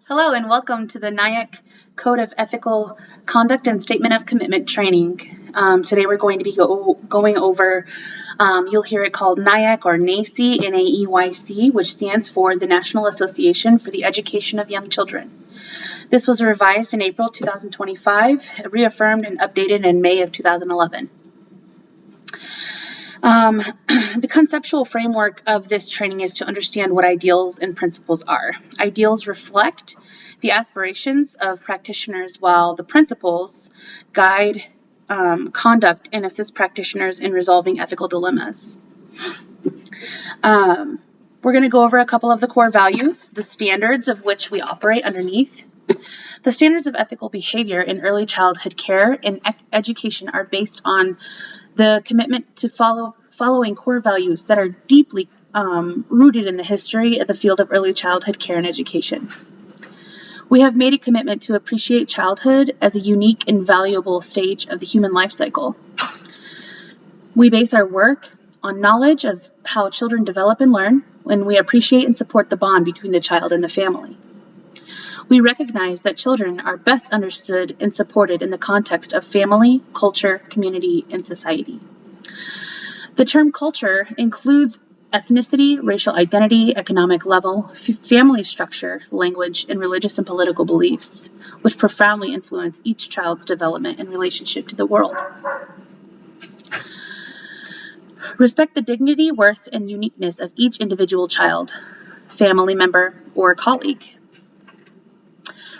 Hello and welcome to the NAEYC Code of Ethical Conduct and Statement of Commitment training. Today we're going to be going over, you'll hear it called NAEYC or NAEYC, N-A-E-Y-C, which stands for the National Association for the Education of Young Children. This was revised in April 2025, reaffirmed and updated in May of 2011. The conceptual framework of this training is to understand what ideals and principles are. Ideals reflect the aspirations of practitioners, while the principles guide conduct and assist practitioners in resolving ethical dilemmas. We're going to go over a couple of the core values, the standards of which we operate underneath. The standards of ethical behavior in early childhood care and education are based on the commitment to following core values that are deeply rooted in the history of the field of early childhood care and education. We have made a commitment to appreciate childhood as a unique and valuable stage of the human life cycle. We base our work on knowledge of how children develop and learn when we appreciate and support the bond between the child and the family. We recognize that children are best understood and supported in the context of family, culture, community, and society. The term culture includes ethnicity, racial identity, economic level, family structure, language, and religious and political beliefs, which profoundly influence each child's development and relationship to the world. Respect the dignity, worth, and uniqueness of each individual child, family member, or colleague.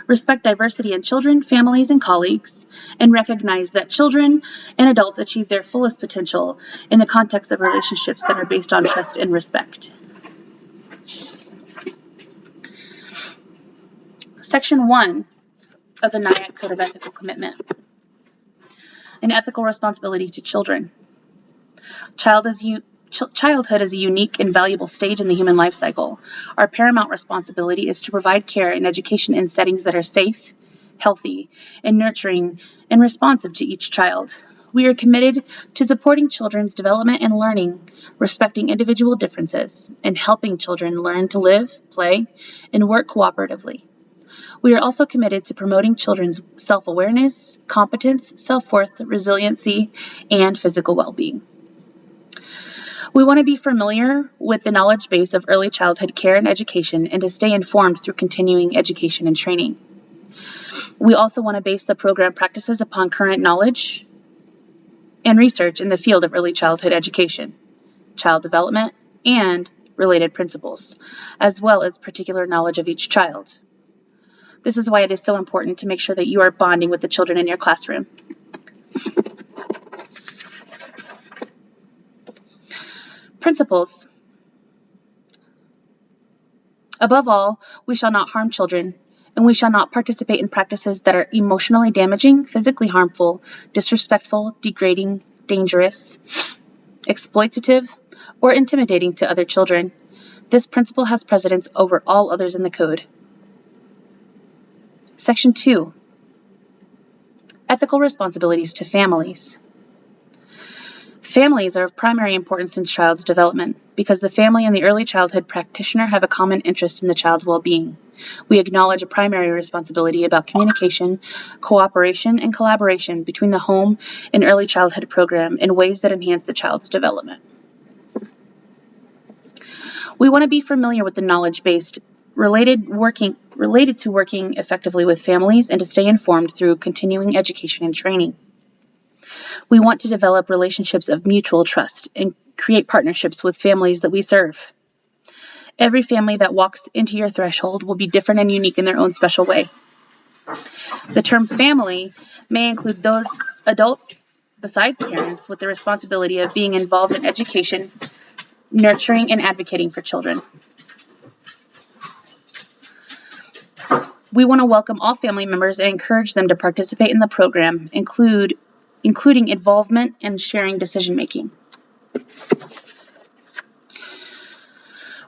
Respect diversity in children, families, and colleagues, and recognize that children and adults achieve their fullest potential in the context of relationships that are based on trust and respect. Section 1 of the NAEYC Code of Ethical Commitment: an ethical responsibility to children. Childhood is a unique and valuable stage in the human life cycle. Our paramount responsibility is to provide care and education in settings that are safe, healthy, and nurturing and responsive to each child. We are committed to supporting children's development and learning, respecting individual differences, and helping children learn to live, play, and work cooperatively. We are also committed to promoting children's self-awareness, competence, self-worth, resiliency, and physical well-being. We want to be familiar with the knowledge base of early childhood care and education and to stay informed through continuing education and training. We also want to base the program practices upon current knowledge and research in the field of early childhood education, child development, and related principles, as well as particular knowledge of each child. This is why it is so important to make sure that you are bonding with the children in your classroom. Principles. Above all, we shall not harm children, and we shall not participate in practices that are emotionally damaging, physically harmful, disrespectful, degrading, dangerous, exploitative, or intimidating to other children. This principle has precedence over all others in the Code. Section 2. Ethical responsibilities to families. Families are of primary importance in child's development because the family and the early childhood practitioner have a common interest in the child's well-being. We acknowledge a primary responsibility about communication, cooperation, and collaboration between the home and early childhood program in ways that enhance the child's development. We want to be familiar with the knowledge-based related to working effectively with families and to stay informed through continuing education and training. We want to develop relationships of mutual trust and create partnerships with families that we serve. Every family that walks into your threshold will be different and unique in their own special way. The term family may include those adults besides parents with the responsibility of being involved in education, nurturing, and advocating for children. We want to welcome all family members and encourage them to participate in the program, including involvement and sharing decision-making.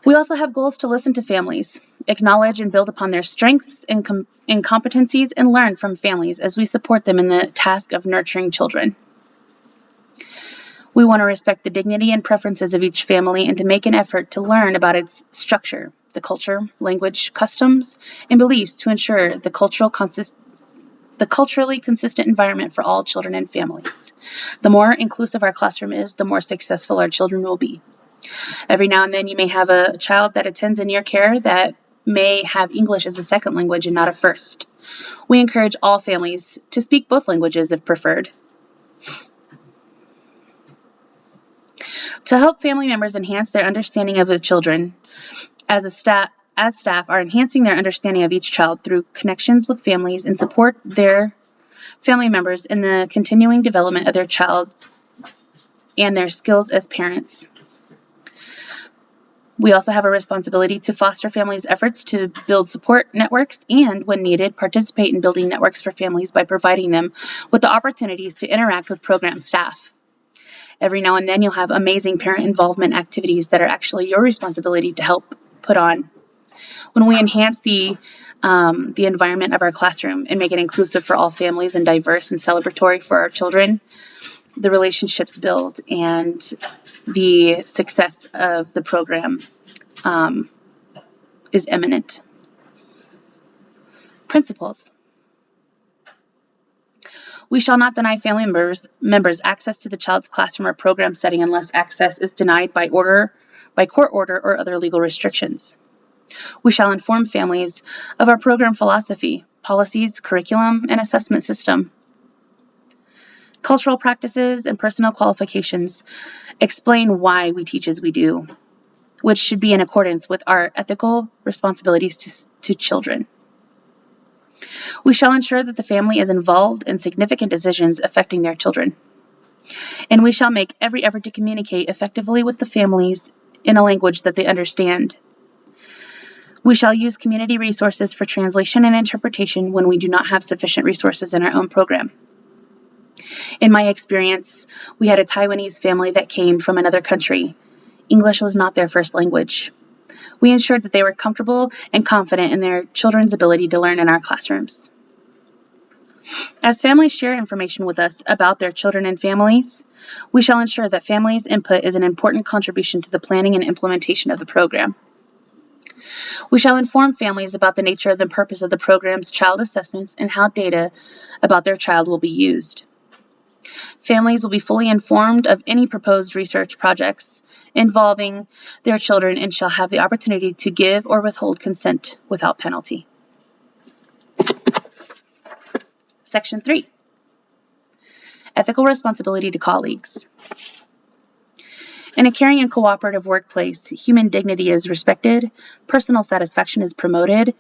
We also have goals to listen to families, acknowledge and build upon their strengths and competencies, and learn from families as we support them in the task of nurturing children. We want to respect the dignity and preferences of each family and to make an effort to learn about its structure the culture, language, customs, and beliefs to ensure the culturally consistent environment for all children and families. The more inclusive our classroom is, the more successful our children will be. Every now and then you may have a child that attends in your care that may have English as a second language and not a first. We encourage all families to speak both languages if preferred. To help family members enhance their understanding of the children, as staff are enhancing their understanding of each child through connections with families and support their family members in the continuing development of their child and their skills as parents. We also have a responsibility to foster families' efforts to build support networks and, when needed, participate in building networks for families by providing them with the opportunities to interact with program staff. Every now and then you'll have amazing parent involvement activities that are actually your responsibility to help put on. When we enhance the environment of our classroom and make it inclusive for all families and diverse and celebratory for our children, the relationships build and the success of the program is imminent. Principles. We shall not deny family members access to the child's classroom or program setting unless access is denied by court order or other legal restrictions. We shall inform families of our program philosophy, policies, curriculum, and assessment system. Cultural practices and personal qualifications explain why we teach as we do, which should be in accordance with our ethical responsibilities to children. We shall ensure that the family is involved in significant decisions affecting their children. And we shall make every effort to communicate effectively with the families in a language that they understand. We shall use community resources for translation and interpretation when we do not have sufficient resources in our own program. In my experience, we had a Taiwanese family that came from another country. English was not their first language. We ensured that they were comfortable and confident in their children's ability to learn in our classrooms. As families share information with us about their children and families, we shall ensure that families' input is an important contribution to the planning and implementation of the program. We shall inform families about the nature and the purpose of the program's child assessments and how data about their child will be used. Families will be fully informed of any proposed research projects involving their children and shall have the opportunity to give or withhold consent without penalty. Section 3. Ethical responsibility to colleagues. In a caring and cooperative workplace, human dignity is respected, personal satisfaction is promoted,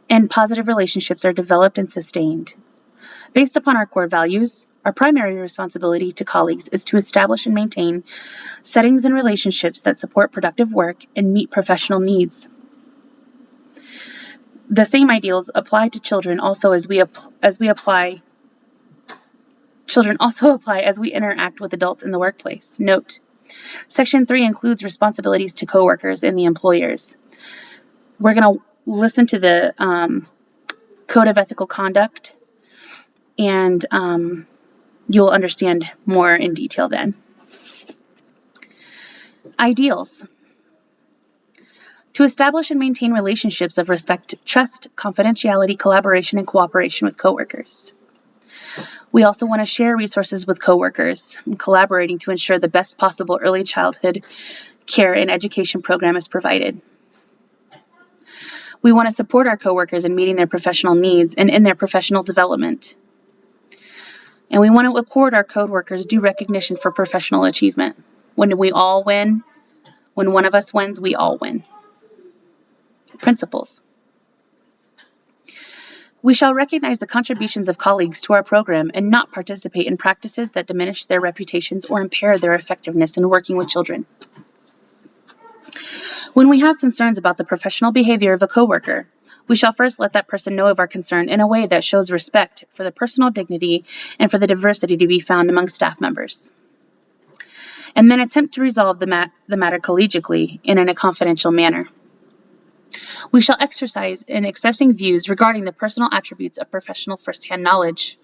and positive relationships are developed and sustained. Based upon our core values, our primary responsibility to colleagues is to establish and maintain settings and relationships that support productive work and meet professional needs. The same ideals apply to children also as we interact with adults in the workplace. Note, Section 3 includes responsibilities to coworkers and the employers. We're going to listen to the Code of Ethical Conduct, and you'll understand more in detail then. Ideals. To establish and maintain relationships of respect, trust, confidentiality, collaboration, and cooperation with coworkers. We also want to share resources with coworkers and collaborating to ensure the best possible early childhood care and education program is provided. We want to support our coworkers in meeting their professional needs and in their professional development. And we want to accord our coworkers due recognition for professional achievement. When we all win, when one of us wins, we all win. Principles. We shall recognize the contributions of colleagues to our program and not participate in practices that diminish their reputations or impair their effectiveness in working with children. When we have concerns about the professional behavior of a coworker, we shall first let that person know of our concern in a way that shows respect for the personal dignity and for the diversity to be found among staff members. And then attempt to resolve the matter collegially and in a confidential manner. We shall exercise in expressing views regarding the personal attributes of professional first-hand knowledge,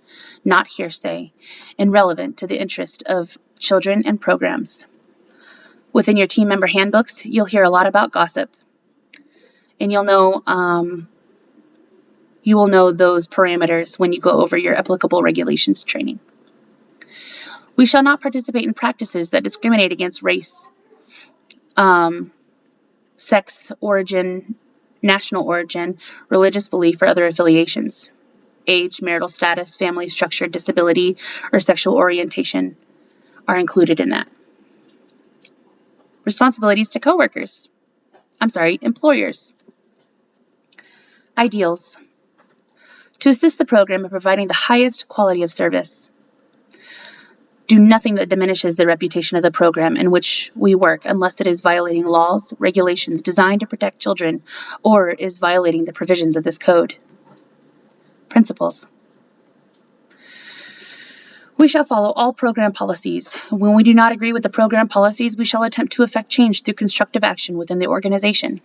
not hearsay, and relevant to the interest of children and programs. Within your team member handbooks, you'll hear a lot about gossip. and you will know those parameters when you go over your applicable regulations training. We shall not participate in practices that discriminate against race, sex, origin, national origin, religious belief, or other affiliations. Age, marital status, family structure, disability, or sexual orientation are included in that. Responsibilities to employers. Ideals. To assist the program in providing the highest quality of service. Do nothing that diminishes the reputation of the program in which we work unless it is violating laws, regulations designed to protect children, or is violating the provisions of this code. Principles. We shall follow all program policies. When we do not agree with the program policies, we shall attempt to effect change through constructive action within the organization.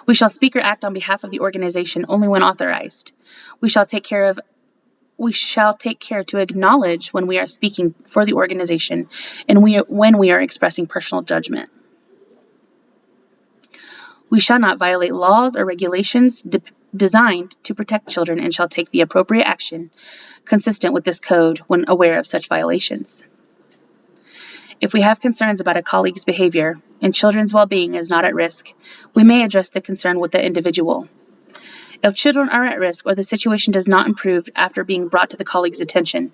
We shall speak or act on behalf of the organization only when authorized. We shall take care to acknowledge when we are speaking for the organization and when we are expressing personal judgment. We shall not violate laws or regulations designed to protect children and shall take the appropriate action consistent with this code when aware of such violations. If we have concerns about a colleague's behavior and children's well-being is not at risk, we may address the concern with the individual. If children are at risk or the situation does not improve after being brought to the colleague's attention,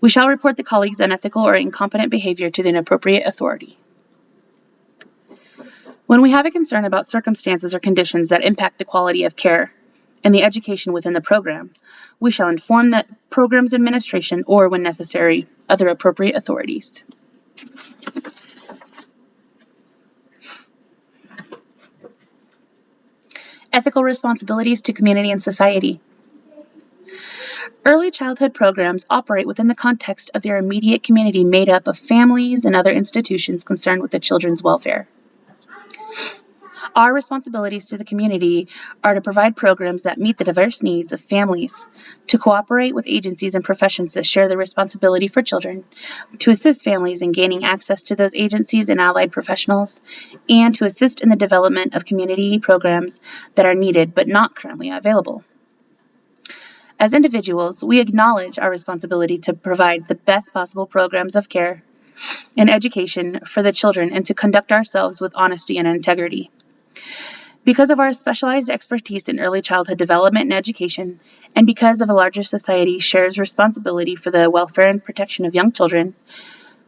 we shall report the colleague's unethical or incompetent behavior to the appropriate authority. When we have a concern about circumstances or conditions that impact the quality of care and the education within the program, we shall inform the program's administration or, when necessary, other appropriate authorities. Ethical responsibilities to community and society. Early childhood programs operate within the context of their immediate community made up of families and other institutions concerned with the children's welfare. Our responsibilities to the community are to provide programs that meet the diverse needs of families, to cooperate with agencies and professions that share the responsibility for children, to assist families in gaining access to those agencies and allied professionals, and to assist in the development of community programs that are needed but not currently available. As individuals, we acknowledge our responsibility to provide the best possible programs of care and education for the children and to conduct ourselves with honesty and integrity. Because of our specialized expertise in early childhood development and education, and because of a larger society shares responsibility for the welfare and protection of young children,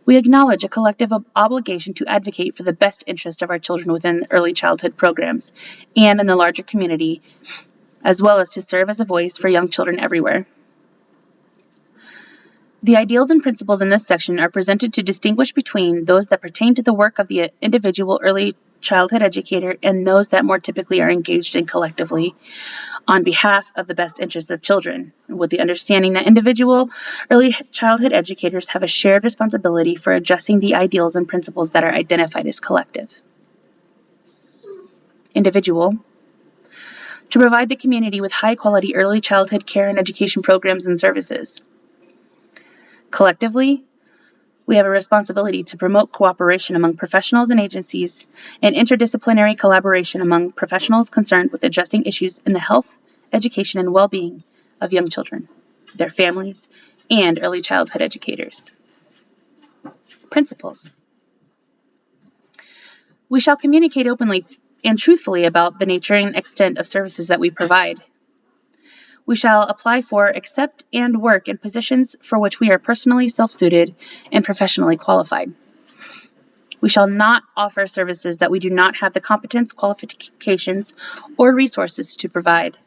we acknowledge a collective obligation to advocate for the best interest of our children within early childhood programs and in the larger community, as well as to serve as a voice for young children everywhere. The ideals and principles in this section are presented to distinguish between those that pertain to the work of the individual early childhood educator and those that more typically are engaged in collectively on behalf of the best interests of children, with the understanding that individual early childhood educators have a shared responsibility for addressing the ideals and principles that are identified as collective. Individual. To provide the community with high-quality early childhood care and education programs and services. Collectively, we have a responsibility to promote cooperation among professionals and agencies and interdisciplinary collaboration among professionals concerned with addressing issues in the health, education, and well-being of young children, their families, and early childhood educators. Principles. We shall communicate openly and truthfully about the nature and extent of services that we provide. We shall apply for, accept, and work in positions for which we are personally self-suited and professionally qualified. We shall not offer services that we do not have the competence, qualifications, or resources to provide.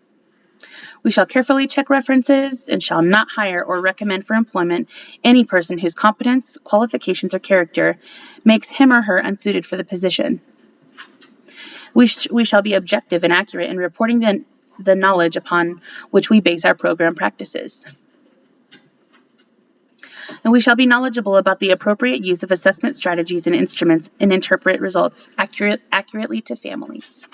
We shall carefully check references and shall not hire or recommend for employment any person whose competence, qualifications, or character makes him or her unsuited for the position. We shall be objective and accurate in reporting the knowledge upon which we base our program practices. And we shall be knowledgeable about the appropriate use of assessment strategies and instruments and interpret results accurately to families.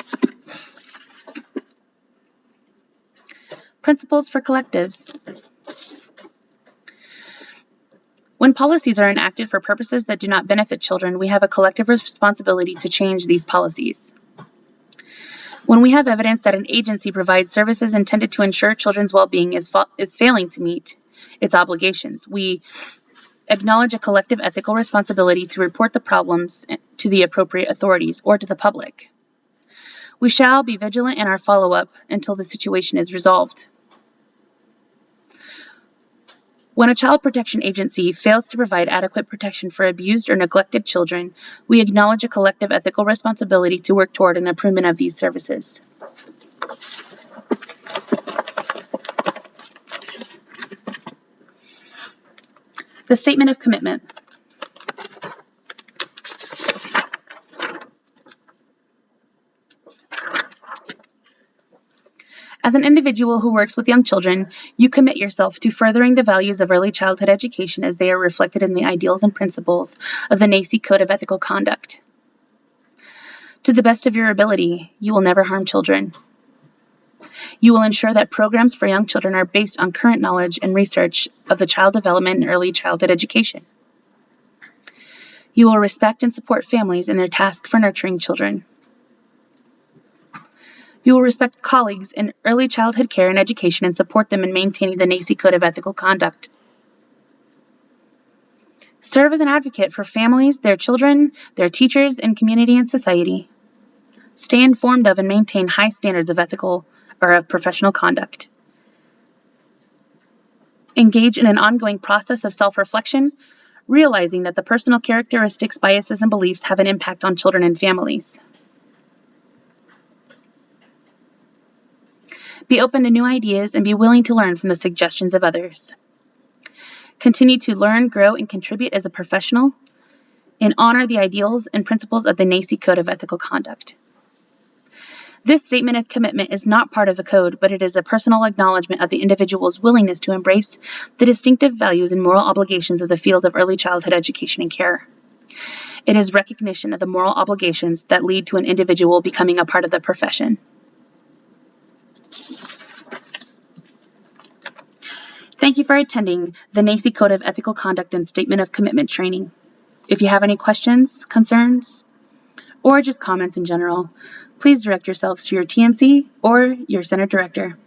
Principles for collectives. When policies are enacted for purposes that do not benefit children, we have a collective responsibility to change these policies. When we have evidence that an agency provides services intended to ensure children's well-being is failing to meet its obligations, we acknowledge a collective ethical responsibility to report the problems to the appropriate authorities or to the public. We shall be vigilant in our follow-up until the situation is resolved. When a child protection agency fails to provide adequate protection for abused or neglected children, we acknowledge a collective ethical responsibility to work toward an improvement of these services. The Statement of Commitment. As an individual who works with young children, you commit yourself to furthering the values of early childhood education as they are reflected in the ideals and principles of the NAEYC Code of Ethical Conduct. To the best of your ability, you will never harm children. You will ensure that programs for young children are based on current knowledge and research of the child development and early childhood education. You will respect and support families in their task for nurturing children. You will respect colleagues in early childhood care and education and support them in maintaining the NAEYC Code of Ethical Conduct. Serve as an advocate for families, their children, their teachers, and community and society. Stay informed of and maintain high standards of of professional conduct. Engage in an ongoing process of self-reflection, realizing that the personal characteristics, biases, and beliefs have an impact on children and families. Be open to new ideas and be willing to learn from the suggestions of others. Continue to learn, grow, and contribute as a professional, and honor the ideals and principles of the NAEYC Code of Ethical Conduct. This statement of commitment is not part of the code, but it is a personal acknowledgement of the individual's willingness to embrace the distinctive values and moral obligations of the field of early childhood education and care. It is recognition of the moral obligations that lead to an individual becoming a part of the profession. Thank you for attending the NAEYC Code of Ethical Conduct and Statement of Commitment training. If you have any questions, concerns, or just comments in general, please direct yourselves to your TNC or your center director.